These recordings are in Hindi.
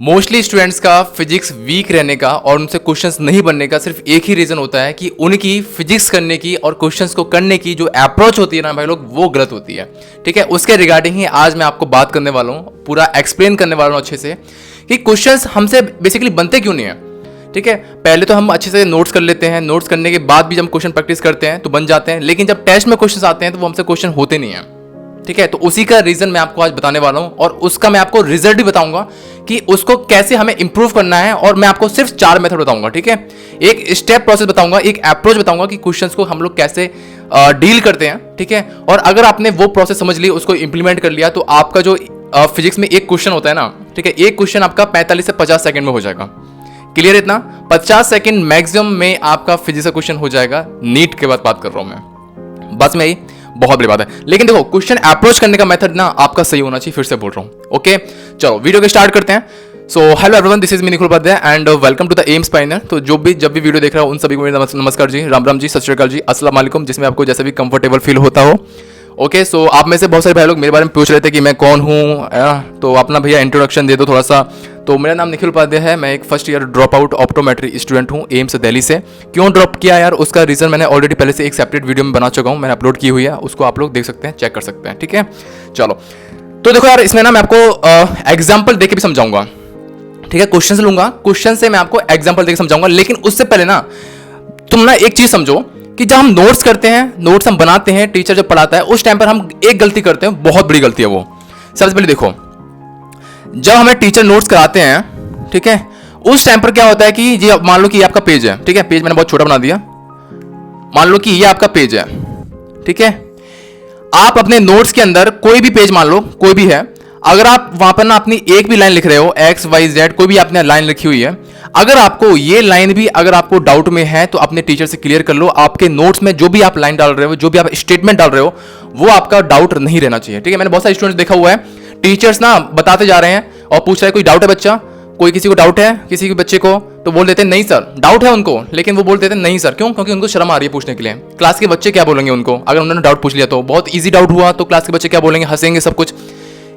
मोस्टली स्टूडेंट्स का फिजिक्स वीक रहने का और उनसे क्वेश्चंस नहीं बनने का सिर्फ एक ही रीज़न होता है कि उनकी फिजिक्स करने की और क्वेश्चंस को करने की जो अप्रोच होती है ना भाई लोग, वो गलत होती है। ठीक है, उसके रिगार्डिंग ही आज मैं आपको बात करने वाला हूँ, पूरा एक्सप्लेन करने वाला हूँ अच्छे से कि क्वेश्चंस हमसे बेसिकली बनते क्यों नहीं है। ठीक है, पहले तो हम अच्छे से नोट्स कर लेते हैं, नोट्स करने के बाद भी जब क्वेश्चन प्रैक्टिस करते हैं तो बन जाते हैं, लेकिन जब टेस्ट में क्वेश्चन आते हैं तो वो हमसे क्वेश्चन होते नहीं है। ठीक है, तो उसी का रीजन मैं आपको आज बताने वाला हूं और उसका मैं आपको रिजल्ट भी बताऊंगा कि उसको कैसे हमें इंप्रूव करना है। और मैं आपको सिर्फ 4 मेथड बताऊंगा। ठीक है, एक स्टेप प्रोसेस बताऊंगा, एक अप्रोच बताऊंगा कि क्वेश्चंस को हम लोग कैसे डील करते हैं। ठीक है, और अगर आपने वो प्रोसेस समझ ली, उसको इंप्लीमेंट कर लिया, तो आपका जो फिजिक्स में एक क्वेश्चन होता है ना, ठीक है, एक क्वेश्चन आपका 45 से 50 सेकंड में हो जाएगा। क्लियर? इतना 50 सेकंड मैक्सिमम में आपका फिजिक्स का क्वेश्चन हो जाएगा। नीट के बाद बात कर रहा हूं मैं, बस में ही बहुत बड़ी बात है। लेकिन देखो, क्वेश्चन अप्रोच करने का मेथड ना आपका सही होना चाहिए, फिर से बोल रहा हूं। ओके, चलो वीडियो के स्टार्ट करते हैं। So hello everyone, this is me Nikhil Upadhyay and welcome to the Aims Pioneer. तो जब भी वीडियो देख रहा हूं उन सभी को मेरा नमस्कार जी, राम राम जी, सत श्री अकाल जी, अस्सलाम वालेकुम, जिसमें आपको जैसे भी कंफर्टेबल फील होता हो। ओके, सो आप में से बहुत सारे भाई लोग मेरे बारे में पूछ रहे थे कि मैं कौन हूँ, तो अपना भैया इंट्रोडक्शन दे दो थोड़ा सा। तो मेरा नाम निखिल उपाध्याय है, मैं एक first year drop out optometry student हूँ एम्स दिल्ली से। क्यों ड्रॉप किया यार, उसका रीज़न मैंने ऑलरेडी पहले से एक सेपरेट वीडियो में बना चुका हूँ, मैंने अपलोड की हुई है, उसको आप लोग देख सकते हैं, चेक कर सकते हैं। ठीक है, चलो तो देखो यार, इसमें ना मैं आपको एग्जाम्पल देके भी समझाऊंगा। ठीक है, क्वेश्चन से लूंगा, क्वेश्चन से मैं आपको एग्जाम्पल देके समझाऊंगा। लेकिन उससे पहले ना तुम ना एक चीज समझो कि जब हम नोट्स करते हैं, नोट्स हम बनाते हैं, टीचर जब पढ़ाता है उस टाइम पर हम एक गलती करते हैं, बहुत बड़ी गलती है वो। सबसे पहले देखो, जब हमें टीचर नोट्स कराते हैं, ठीक है, उस टाइम पर क्या होता है कि ये मान लो कि ये आपका पेज है। ठीक है, पेज मैंने बहुत छोटा बना दिया, मान लो कि ये आपका पेज है। ठीक है, आप अपने नोट्स के अंदर कोई भी पेज मान लो, कोई भी है, अगर आप वहां पर ना अपनी एक भी लाइन लिख रहे हो, एक्स वाई जेड कोई भी आपने लाइन लिखी हुई है, अगर आपको ये लाइन भी अगर आपको डाउट में है तो अपने टीचर से क्लियर कर लो। आपके नोट्स में जो भी आप लाइन डाल रहे हो, जो भी आप स्टेटमेंट डाल रहे हो, वो आपका डाउट नहीं रहना चाहिए। ठीक है, मैंने बहुत सारे स्टूडेंट्स देखा हुआ है, टीचर्स ना बताते जा रहे हैं और पूछ रहे हैं कोई डाउट है बच्चा, कोई किसी को डाउट है, किसी के बच्चे को, तो बोल देते हैं नहीं सर, डाउट है उनको, लेकिन वो बोल देते हैं नहीं सर। क्यों? क्योंकि उनको शर्म आ रही है पूछने के लिए। क्लास के बच्चे क्या बोलेंगे उनको, अगर उन्होंने डाउट पूछ लिया तो, बहुत ईजी डाउट हुआ तो क्लास के बच्चे क्या बोलेंगे, हंसेंगे सब कुछ।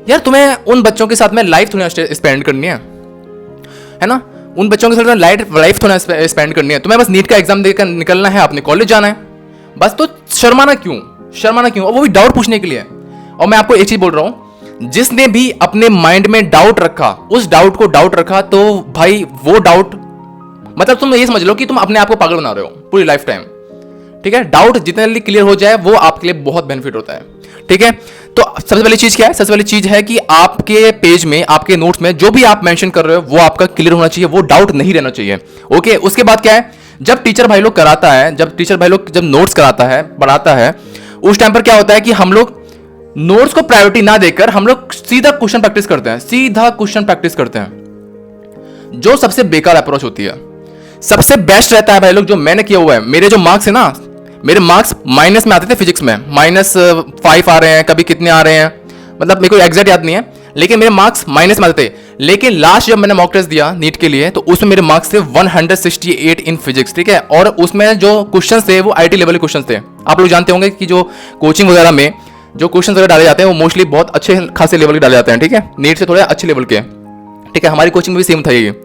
यार तुम्हें उन बच्चों के साथ में लाइफ थोड़ी स्पेंड करनी है ना, उन बच्चों के साथ लाइफ थोड़ा स्पेंड करनी है। तुम्हें बस नीट का एग्जाम देकर निकलना है, अपने कॉलेज जाना है बस। तो शर्माना क्यों, शर्माना क्यों, और वो भी डाउट पूछने के लिए। और मैं आपको एक चीज बोल रहा हूं, जिसने भी अपने माइंड में डाउट रखा, उस डाउट को डाउट रखा, तो भाई वो डाउट मतलब तुम ये समझ लो कि तुम अपने आप को पागल बना रहे हो पूरी लाइफ टाइम। ठीक है, डाउट जितने जल्दी क्लियर हो जाए वो आपके लिए बहुत बेनिफिट होता है। ठीक है, तो सबसे पहली चीज क्या है, सबसे पहली चीज है कि आपके पेज में, आपके नोट्स में जो भी आप मेंशन कर रहे हो वो आपका क्लियर होना चाहिए, वो डाउट नहीं रहना चाहिए। ओके, उसके बाद क्या है, जब टीचर भाई लोग कराता है, जब टीचर भाई लोग जब नोट्स कराता है, पढ़ाता है, उस टाइम पर क्या होता है कि हम लोग नोट्स को प्रायोरिटी ना देकर हम लोग सीधा क्वेश्चन प्रैक्टिस करते हैं, सीधा क्वेश्चन प्रैक्टिस करते हैं, जो सबसे बेकार अप्रोच होती है। सबसे बेस्ट रहता है भाई लोग, जो मैंने किया हुआ है, मेरे जो मार्क्स है ना, मेरे मार्क्स माइनस में आते थे फिजिक्स में, -5 आ रहे हैं, कभी कितने आ रहे हैं, मतलब मेरे को एग्जैक्ट याद नहीं है, लेकिन मेरे मार्क्स माइनस में आते थे। लेकिन लास्ट जब मैंने मॉक टेस्ट दिया नीट के लिए, तो उसमें मेरे मार्क्स थे 168 इन फिजिक्स। ठीक है, और उसमें जो क्वेश्चन थे वो IT लेवल के क्वेश्चन थे। आप लोग जानते होंगे कि जो कोचिंग वगैरह में जो क्वेश्चन वगैरह डाले जाते हैं वो मोस्टली बहुत अच्छे खासे लेवल के डाले जाते हैं। ठीक है, नीट से थोड़े अच्छे लेवल के। ठीक है, हमारी कोचिंग में भी सेम था ये।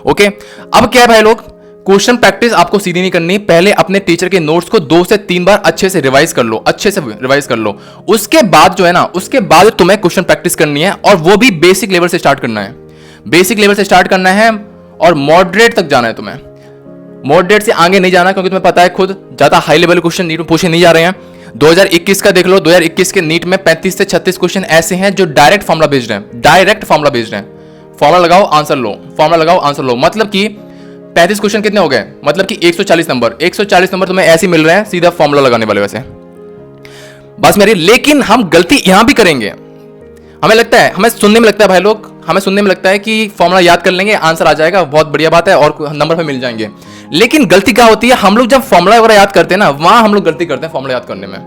ओके, अब क्या है भाई लोग, क्वेश्चन प्रैक्टिस आपको सीधी नहीं करनी, पहले अपने टीचर के नोट्स को 2 से 3 बार अच्छे से रिवाइज कर लो, अच्छे से रिवाइज कर लो। उसके बाद जो है ना, उसके बाद तुम्हें क्वेश्चन प्रैक्टिस करनी है, और वो भी बेसिक लेवल से स्टार्ट करना है, बेसिक लेवल से स्टार्ट करना है, और मॉडरेट तक जाना है तुम्हें। मॉडरेट से आगे नहीं जाना, क्योंकि तुम्हें पता है खुद, ज्यादा हाई लेवल क्वेश्चन नीट में पूछे नहीं जा रहे हैं। 2021 का देख लो, 2021 के नीट में 35 से 36 क्वेश्चन ऐसे हैं जो डायरेक्ट फॉर्मुला बेस्ड हैं, डायरेक्ट फॉर्मुला बेस्ड हैं। फॉर्मुला लगाओ आंसर लो, फॉर्मुला लगाओ आंसर लो, मतलब कि 35 क्वेश्चन कितने हो गए, मतलब कि 140 नंबर, 140 नंबर तुम्हें ऐसे मिल रहे हैं सीधा फॉर्मुला लगाने वाले वैसे। बस मेरी, लेकिन हम गलती यहां भी करेंगे। हमें लगता है, हमें सुनने में लगता है भाई लोग, हमें सुनने में लगता है कि फॉर्मुला याद कर लेंगे आंसर आ जाएगा, बहुत बढ़िया बात है और नंबर पे मिल जाएंगे। लेकिन गलती क्या होती है, हम लोग जब फॉर्मुला वगैरह याद करते हैं ना, वहां हम लोग गलती करते हैं फॉर्मुला याद करने में।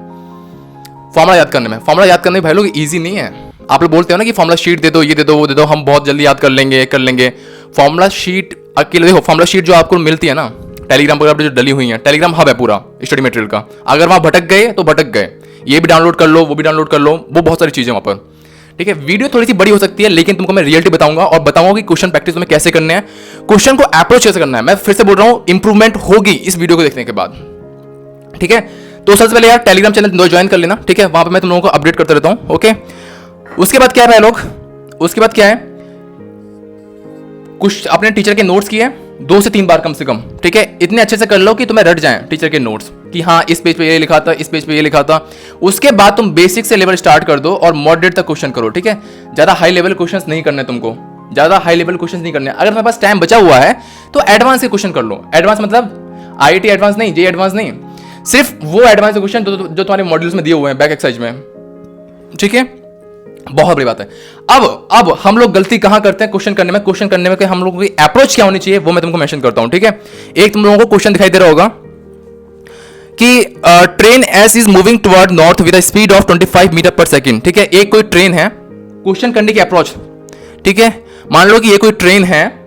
फॉर्मुला याद करने में, फॉर्मुला याद करने में भाई लोग ईजी नहीं है। आप लोग बोलते हो ना कि फॉर्मुला शीट दे दो, ये दे दो, वो दे दो, हम बहुत जल्दी याद कर लेंगे। फॉर्मुला शीट अकेले देखो, फॉर्मुला शीट जो आपको मिलती है ना टेलीग्राम पर जो डली हुई है, टेलीग्राम हब है पूरा स्टडी मटेरियल का, अगर वहां भटक गए तो भटक गए, ये भी डाउनलोड कर लो, वो भी डाउनलोड कर लो, वो बहुत सारी चीजें वहां पर। ठीक है, वीडियो थोड़ी सी बड़ी हो सकती है लेकिन तुमको मैं रियलिटी बताऊंगा और बताऊंगा कि क्वेश्चन प्रैक्टिस तुम्हें कैसे करने हैं, क्वेश्चन को अप्रोच कैसे करना है। मैं फिर से बोल रहा हूं, इंप्रूवमेंट होगी इस वीडियो को देखने के बाद, ठीक है। तो सबसे पहले यार टेलीग्राम चैनल ज्वाइन कर लेना, ठीक है, वहां पे मैं तुम लोगों को अपडेट करता रहता हूं, ओके। उसके बाद क्या है भाई लोग, उसके बाद क्या है, कुछ अपने टीचर के नोट्स किए 2 से 3 बार कम से कम, ठीक है। इतने अच्छे से कर लो कि तुम्हें रट जाए टीचर के नोट्स कि हाँ इस पेज पे ये लिखा था, इस पेज पे ये लिखा था। उसके बाद तुम बेसिक से लेवल स्टार्ट कर दो और मॉडरेट तक क्वेश्चन करो, ठीक है। ज्यादा हाई लेवल क्वेश्चंस नहीं करने तुमको, ज्यादा हाई लेवल क्वेश्चंस नहीं करने। अगर तुम्हारे पास टाइम बचा हुआ है तो एडवांस के क्वेश्चन कर लो। एडवांस मतलब आईआईटी एडवांस नहीं, जे एडवांस नहीं, सिर्फ वो एडवांस क्वेश्चन जो तुम्हारे मॉड्यूल्स में दिए हुए हैं बैक एक्सरसाइज में, ठीक है। बहुत बड़ी बात है। अब हम लोग गलती कहां करते हैं क्वेश्चन करने में, क्वेश्चन करने में कि हम लोगों की अप्रोच क्या होनी चाहिए वो मैं तुमको मेंशन करता हूं, ठीक है। एक तुम लोगों को क्वेश्चन दिखाई दे रहा होगा कि train S is moving toward north with speed of 25 metre per second, ठीक है। एक कोई ट्रेन है, क्वेश्चन करने की अप्रोच, ठीक है। मान लो कि ये कोई ट्रेन है,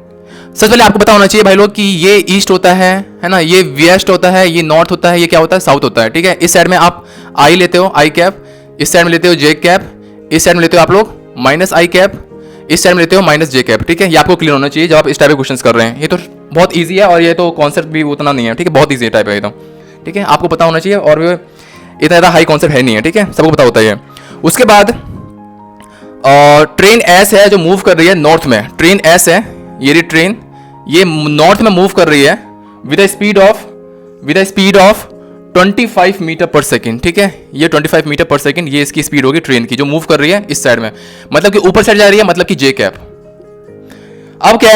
सबसे पहले आपको पता होना चाहिए भाई लोग कि ये ईस्ट होता है ना, ये वेस्ट होता है, ये नॉर्थ होता है, ये क्या होता है, साउथ होता है, ठीक है। इस साइड में आप आई लेते हो, आई कैप, इस साइड में लेते हो जे कैप, इस साइड में लेते हो आप लोग माइनस आई कैप, इस साइड में लेते हो माइनस जे कैप, ठीक है। ये आपको क्लियर होना चाहिए जब आप इस टाइप के क्वेश्चंस कर रहे हैं। ये तो बहुत ईजी है और ये तो कॉन्सेप्ट भी उतना नहीं है, ठीक है, बहुत ईजी टाइप है ये तो, ठीक है। आपको पता होना चाहिए और इतना ज़्यादा हाई कॉन्सेप्ट है नहीं है, ठीक है, सबको पता होता है। उसके बाद ट्रेन एस है जो मूव कर रही है नॉर्थ में, ट्रेन एस है, ये ट्रेन ये नॉर्थ में मूव कर रही है with a speed of 25 metre per second, ठीक है। ये 25 मीटर पर सेकंड ये इसकी स्पीड होगी ट्रेन की, जो मूव कर रही है इस साइड में, मतलब कि ऊपर साइड जा रही है, मतलब कि जे कैप। अब क्या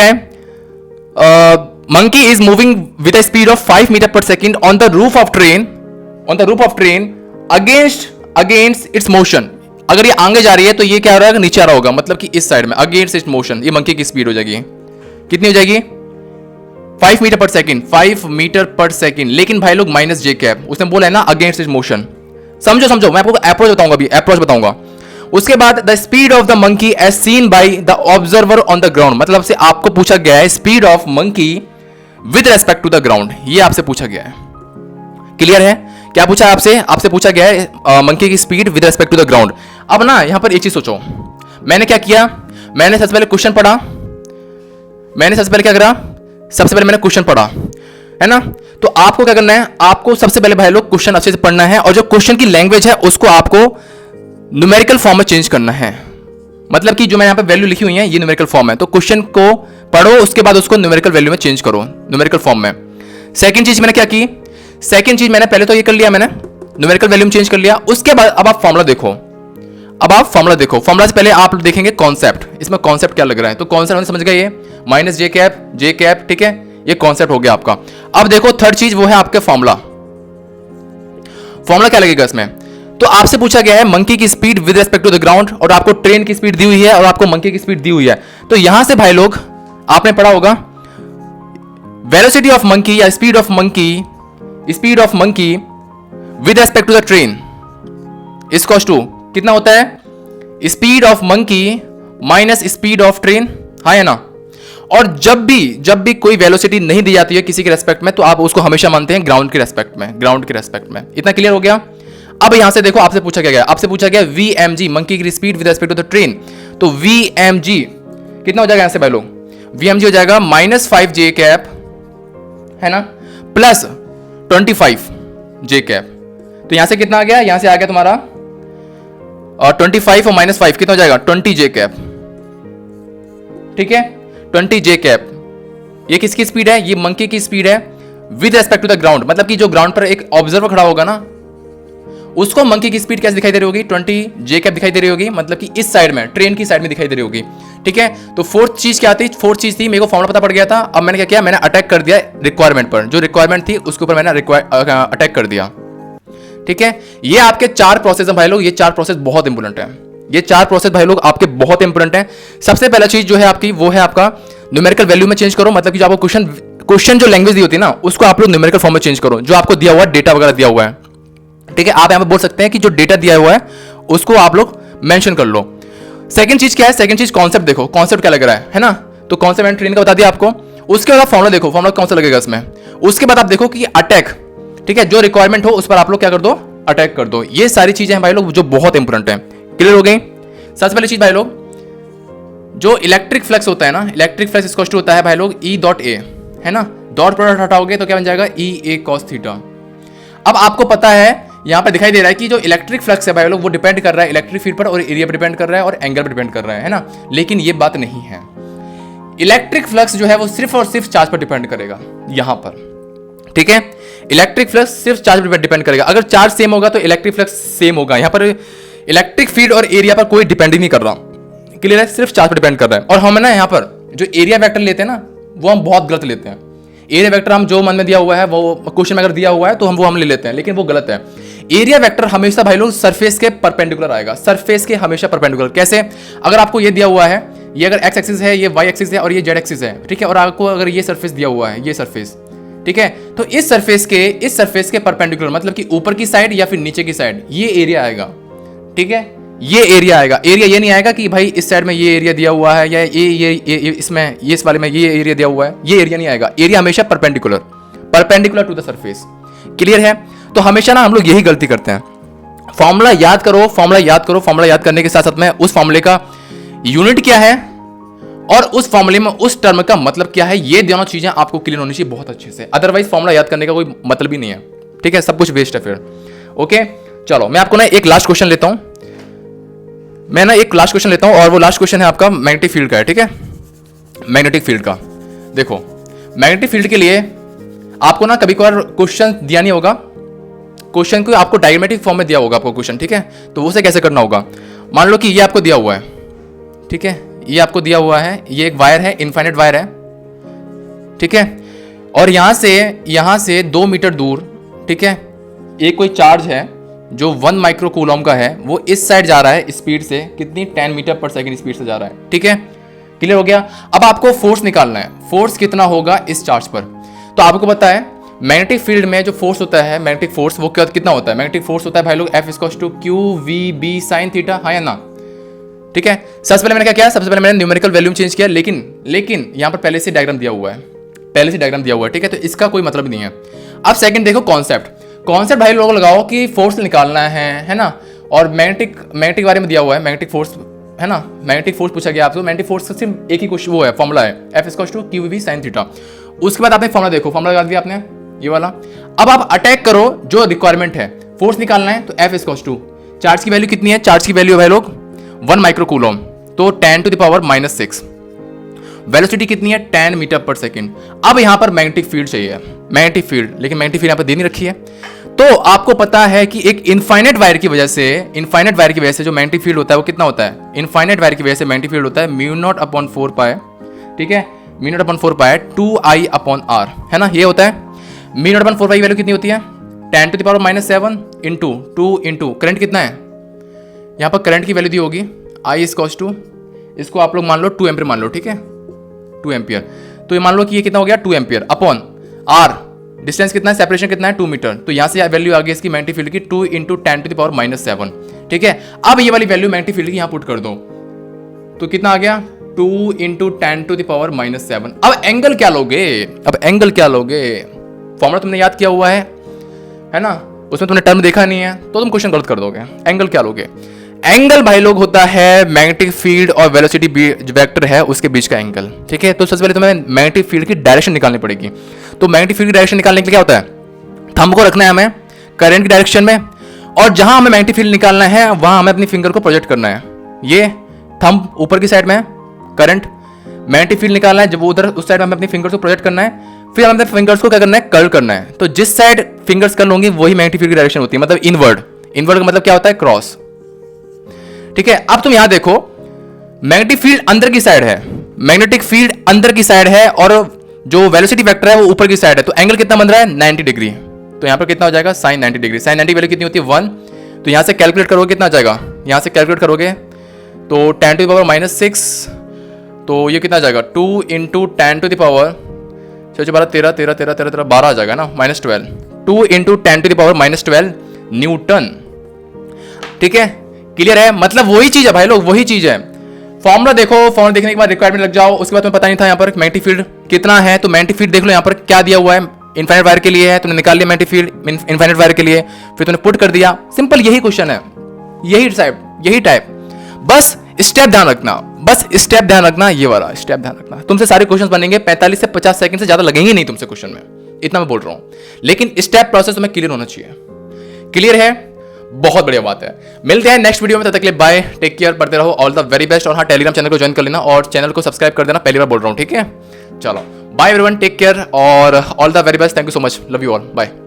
है, monkey is moving with a speed of 5 metre per second on the roof of train against its motion. अगर ये आगे जा रही है तो ये क्या हो रहा है, नीचे आ रहा होगा, मतलब कि इस साइड में अगेंस्ट इट्स मोशन ये मंकी की स्पीड हो जाएगी, कितनी हो जाएगी, 5 metre per second, 5 metre per second. लेकिन भाई लोग माइनस जे कैप, उसने बोला है ना अगेंस्ट इट्स मोशन। समझो मैं आपको अप्रोच बताऊंगा अभी, अप्रोच बताऊंगा। उसके बाद the speed of the monkey as seen by the observer on the ground, मतलब से आपको पूछा गया है speed of monkey with respect to the ground, ये आपसे पूछा गया है। क्लियर है, क्या पूछा है आपसे पूछा गया है मंकी की speed with respect to the ground. अब ना यहां पर एक चीज सोचो, मैंने क्या किया, मैंने सबसे पहले क्वेश्चन पढ़ा, सबसे पहले मैंने क्वेश्चन पढ़ा, है ना। तो आपको क्या करना है, आपको सबसे पहले भाई लोग क्वेश्चन अच्छे से पढ़ना है और जो क्वेश्चन की लैंग्वेज है उसको आपको न्यूमेरिकल फॉर्म में चेंज करना है। मतलब कि जो मैं यहां पे वैल्यू लिखी हुई है ये न्यूमेरिकल फॉर्म है, तो क्वेश्चन को पढ़ो, उसके बाद उसको न्यूमेरिकल वैल्यू में चेंज करो, न्यूमेरिकल फॉर्म में। सेकंड चीज मैंने क्या की, पहले तो ये कर लिया मैंने, न्यूमेरिकल वैल्यू में चेंज कर लिया। उसके बाद अब आप फॉर्मूला देखो, फॉर्मूला से पहले आप देखेंगे कॉन्सेप्ट, इसमें कॉन्सेप्ट क्या लग रहा है, तो कॉन्सेप्ट समझ गए, ये माइनस जे कैप, ठीक है, ये कॉन्सेप्ट हो गया आपका। अब देखो थर्ड चीज वो है आपके फॉर्मूला क्या लगेगा इसमें, तो आपसे पूछा गया है मंकी की speed with respect to the ground और आपको ट्रेन की स्पीड दी हुई है और आपको मंकी की स्पीड दी हुई है। तो यहां से भाई लोग आपने पढ़ा होगा वेलोसिटी ऑफ मंकी या speed of monkey with respect to the train is to कितना होता है, speed of monkey minus speed of train, हाँ है ना। और जब भी कोई वेलोसिटी नहीं दी जाती है किसी के रेस्पेक्ट में तो आप उसको हमेशा मानते हैं ग्राउंड के रेस्पेक्ट में। इतना क्लियर हो गया। अब यहां से देखो आपसे पूछा गया VMG मंकी की speed with respect to the train, तो VMG कितना हो जाएगा यहां से भाई लोग, VMG हो जाएगा -5 जे कैप, है ना, प्लस 25 जे कैप। तो यहां से कितना आ गया, यहां से आ गया तुम्हारा 25 और -5 कितना हो जाएगा 20 जे कैप, ठीक है, 20 जे कैप। ये किसकी स्पीड है, ये मंकी की स्पीड है with respect to the ground, मतलब कि जो ग्राउंड पर एक ऑब्जर्वर खड़ा होगा ना उसको मंकी की स्पीड कैसे दिखाई दे रही होगी, 20 जे कैप दिखाई दे रही होगी, मतलब कि इस साइड में ट्रेन की साइड में दिखाई दे रही होगी, ठीक है। तो फोर्थ चीज क्या थी, मेरे को फॉर्मूला पता पड़ गया था। अब मैंने क्या किया, मैंने अटैक कर दिया रिक्वायरमेंट पर, जो रिक्वायरमेंट थी उसके ऊपर मैंने अटैक कर दिया, ठीक है। ये आपके 4 प्रोसेस हैं भाई लोग, ये 4 प्रोसेस बहुत इंपॉर्टेंट है, ये 4 प्रोसेस भाई लोग आपके बहुत इंपॉर्टेंट है। सबसे पहला चीज जो है आपकी वो है आपका न्यूमेरिकल वैल्यू में चेंज करो, मतलब कि जो आपको क्वेश्चन जो लैंग्वेज दी होती है ना उसको आप लोग न्यूमेरिकल फॉर्म में चेंज करो, जो आपको दिया हुआ डेटा वगैरह दिया हुआ है, ठीक है। आप यहां पे बोल सकते हैं कि जो डेटा दिया हुआ है उसको आप लोग मेंशन कर लो। सेकंड चीज क्या है, सेकंड चीज कॉन्सेप्ट देखो, कॉन्सेप्ट क्या लग रहा है ना, तो कॉन्सेप्ट मैंने ट्रेन का बता दिया आपको। उसके बाद फॉर्मूला देखो, फॉर्मूला कौन सा लगेगा इसमें। उसके बाद आप देखो कि अटैक, ठीक है, जो रिक्वायरमेंट हो उस पर आप लोग क्या कर दो, अटैक कर दो। ये सारी चीजें हैं भाई लोग जो बहुत इंपॉर्टेंट है। क्लियर हो गई। सबसे पहली चीज भाई लोग, जो इलेक्ट्रिक फ्लक्स होता है ना, इलेक्ट्रिक फ्लक्स इक्वल टू होता है भाई लोग ई डॉट ए, है ना, डॉट प्रोडक्ट हटाओगे तो क्या बन जाएगा, ई ए कॉस थीटा। अब आपको पता है यहाँ पर दिखाई दे रहा है कि जो इलेक्ट्रिक फ्लक्स है भाई लोग वो डिपेंड कर रहा है इलेक्ट्रिक फील्ड पर और एरिया पर डिपेंड कर रहा है और एंगल पर डिपेंड कर रहा है ना, लेकिन ये बात नहीं है। इलेक्ट्रिक फ्लक्स जो है वो सिर्फ और सिर्फ चार्ज पर डिपेंड करेगा यहाँ पर, ठीक है। इलेक्ट्रिक फ्लक्स सिर्फ चार्ज पर डिपेंड करेगा, अगर चार्ज सेम होगा तो इलेक्ट्रिक फ्लक्स सेम होगा। यहाँ पर इलेक्ट्रिक फील्ड और एरिया पर कोई डिपेंड ही नहीं कर रहा, क्लियर है, सिर्फ चार्ज पर डिपेंड कर रहा है। और हम ना यहाँ पर जो एरिया वेक्टर लेते हैं ना वो हम बहुत गलत लेते हैं। एरिया वेक्टर हम जो मन में दिया हुआ है वो क्वेश्चन में अगर दिया हुआ है तो हम ले लेते हैं, लेकिन वो गलत है। एरिया वेक्टर हमेशा भाई लोग सरफेस के परपेंडिकुलर आएगा, सरफेस के हमेशा परपेंडिकुलर। कैसे, अगर आपको ये दिया हुआ है, ये अगर एक्स एक्सिस है, ये वाई एक्सिस है और ये जेड एक्सिस है, ठीक है, और आपको अगर ये सरफेस दिया हुआ है, ये सरफेस, ठीक है, तो इस सरफेस के परपेंडिकुलर मतलब कि ऊपर की साइड या फिर नीचे की साइड ये एरिया आएगा, ठीक है, ये एरिया आएगा। एरिया ये नहीं आएगा कि भाई इस साइड में ये एरिया दिया हुआ है या ये इसमें ये इस वाले में ये एरिया दिया हुआ है, ये एरिया नहीं आएगा। एरिया हमेशा perpendicular to the surface, clear है। तो हमेशा ना हम लोग यही गलती करते हैं। फॉर्मूला याद करो, फॉर्मूला याद करने के साथ साथ में उस फॉर्मूले का यूनिट क्या है और उस फॉर्मूले में उस टर्म का मतलब क्या है, ये दोनों चीजें आपको क्लियर होनी चाहिए बहुत अच्छे से। अदरवाइज फॉर्मूला याद करने का कोई मतलब ही नहीं है, ठीक है, सब कुछ वेस्ट है फिर। ओके, चलो मैं आपको ना एक लास्ट क्वेश्चन लेता हूं, और वो लास्ट क्वेश्चन है आपका मैग्नेटिक फील्ड का है, ठीक है, मैग्नेटिक फील्ड का। देखो मैग्नेटिक फील्ड के लिए आपको ना कभी कभार क्वेश्चन दिया नहीं होगा, क्वेश्चन को आपको डायग्रामेटिक फॉर्म में दिया होगा आपको क्वेश्चन, ठीक है। तो उसे कैसे करना होगा, मान लो कि ये आपको दिया हुआ है, ठीक है, ये आपको दिया हुआ है, ये एक वायर है, इनफाइनाइट वायर है, ठीक है, और यहां से 2 मीटर दूर, ठीक है, एक कोई चार्ज है जो 1 माइक्रो कूलम का है, वो इस साइड जा रहा है स्पीड से, कितनी 10 मीटर पर सेकंड स्पीड से जा रहा है, ठीक है, क्लियर हो गया। अब आपको फोर्स निकालना है, फोर्स कितना होगा इस चार्ज पर। तो आपको पता है मैग्नेटिक फील्ड में जो फोर्स होता है, मैग्नेटिक फोर्स वो कितना होता है, मैग्नेटिक फोर्स होता है भाई लोग F = QVB sin थीटा, हाँ या ना, ठीक है। सबसे पहले मैंने क्या किया, सबसे पहले मैंने न्यूमेरिकल वैल्यू चेंज किया, लेकिन यहां पर पहले से डायग्राम दिया हुआ है, ठीक है, तो इसका कोई मतलब नहीं है। अब सेकंड देखो कॉन्सेप्ट भाई लोग लगाओ कि फोर्स निकालना है ना, और मैग्नेटिक बारे में दिया हुआ है, मैग्नेटिक फोर्स है ना, मैग्नेटिक फोर्स पूछा गया आपसे, मैग्नेटिक फोर्स का सिर्फ एक ही क्वेश्चन वो है, फॉर्मूला है F = QVB sin थीटा। उसके बाद आपने फॉर्मूला देखो, फॉर्मूला लगा दिया आपने ये वाला। अब आप अटैक करो, जो रिक्वायरमेंट है फोर्स निकालना है, तो F = चार्ज की वैल्यू कितनी है, चार्ज की वैल्यू भाई लोग 1 माइक्रो कूलम, तो 10⁻⁻⁶। वेलोसिटी कितनी है, 10 मीटर पर सेकंड। अब यहां पर मैग्नेटिक फील्ड चाहिए, मैग्नेटिक फील्ड, लेकिन मैग्नेटिक फील्ड यहां पर दे नहीं रखी है। तो आपको पता है कि एक इनफाइनाइट वायर की वजह से जो मैग्नेटिक फील्ड होता है वो कितना होता है, इनफाइनाइट वायर की वजह से मैग्नेटिक फील्ड होता है μ0/4π, ठीक है, μ0/4π 2I/r, है ना, ये होता है। μ0/4π की वैल्यू कितनी होती है, 10⁻⁻7 इंटू 2 करंट कितना है, यहाँ पर करंट की वैल्यू दी होगी I = इसको आप लोग मान लो 2 एम्पियर मान लो, ठीक है, 2 एम्पियर। तो ये मान लो कि ये कितना हो गया 2 एम्पियर अपॉन R, डिस्टेंस कितना है, सेपरेशन कितना है 2 मीटर। तो यहाँ से वैल्यू आ गई इसकी मैग्नेटिक फील्ड की 2 × 10⁻⁻7, ठीक है। अब ये वाली वैल्यू मैग्नेटिक फील्ड की यहाँ पुट कर दो, तो कितना आ गया 2 × 10⁻⁷। अब एंगल क्या लोगे, फॉर्मूला तुमने याद किया हुआ है ना, उसमें तुमने टर्म देखा नहीं है तो तुम क्वेश्चन गलत कर दोगे। एंगल क्या लोगे, एंगल भाई लोग होता है मैग्नेटिक फील्ड और वेलोसिटी वेक्टर है उसके बीच का एंगल, ठीक है। तो सबसे पहले तुम्हें मैग्नेटिक फील्ड की डायरेक्शन निकालनी पड़ेगी। तो मैग्नेटिक फील्ड की डायरेक्शन निकालने के लिए क्या होता है, थंब को रखना है हमें करंट की डायरेक्शन में, और जहां हमें मैग्नेटिक फील्ड निकालना है वहां हमें अपनी फिंगर को प्रोजेक्ट करना है। ये थंब ऊपर की साइड में है करंट, मैग्नेटिक फील्ड निकालना है जब उधर उस साइड में हमें अपनी फिंगर्स को प्रोजेक्ट करना है, फिर हमें फिंगर्स को क्या करना है, कर्ल करना है। तो जिस साइड फिंगर्स कर्ल होंगी वही मैग्नेटिक फील्ड की डायरेक्शन होती है, मतलब इनवर्ड का मतलब क्या होता है, क्रॉस, ठीक है। अब तुम यहां देखो मैग्नेटिक फील्ड अंदर की साइड है, और जो वेलोसिटी वेक्टर है वो ऊपर की साइड है, तो एंगल कितना बन रहा है 90 डिग्री। तो यहां पर कितना हो जाएगा sin 90 डिग्री। sin 90 वैल्यू कितनी होती है 1, तो यहां से कैलकुलेट करोगे कितना आ जाएगा, यहां से कैलकुलेट करोगे तो 10⁻⁻6, तो ये कितना आ जाएगा 2 × 10⁻⁻13 12 आ जाएगा ना, -12, 2 × 10⁻⁻12 न्यूटन, ठीक है, क्लियर है। मतलब वही चीज है भाई लोग, वही चीज है। फॉर्मूला देखो, फॉर्मूला देखने के बाद रिक्वायरमेंट लग जाओ। उसके बाद तुम्हें पता नहीं था यहाँ पर मैग्नेटिक फील्ड कितना है, तो मैग्नेटिक फील्ड देख लो यहाँ पर क्या दिया हुआ है, इनफाइनाइट वायर के लिए है, तुमने निकाल लिया मैग्नेटिक फील्ड इनफाइनाइट वायर के लिए, फिर तुमने पुट कर दिया। सिंपल यही क्वेश्चन है, यही टाइप यही टाइप। बस स्टेप ध्यान रखना, बस स्टेप ध्यान रखना, ये वाला स्टेप ध्यान रखना। तुमसे सारे क्वेश्चन बनेंगे 45 से 50 सेकंड से ज्यादा लगेंगे नहीं तुमसे क्वेश्चन में, इतना मैं बोल रहा हूं। लेकिन स्टेप प्रोसेस तुम्हें क्लियर होना चाहिए। क्लियर है? बहुत बढ़िया बात है। मिलते हैं नेक्स्ट वीडियो में, तब तक के लिए बाय, टेक केयर, पढ़ते रहो, ऑल द वेरी बेस्ट। और हाँ, टेलीग्राम चैनल को ज्वाइन कर लेना और चैनल को सब्सक्राइब कर देना, पहली बार बोल रहा हूँ, ठीक है? चलो बाय एवरीवन, टेक केयर और all the very best. Thank you so much, love you all, bye.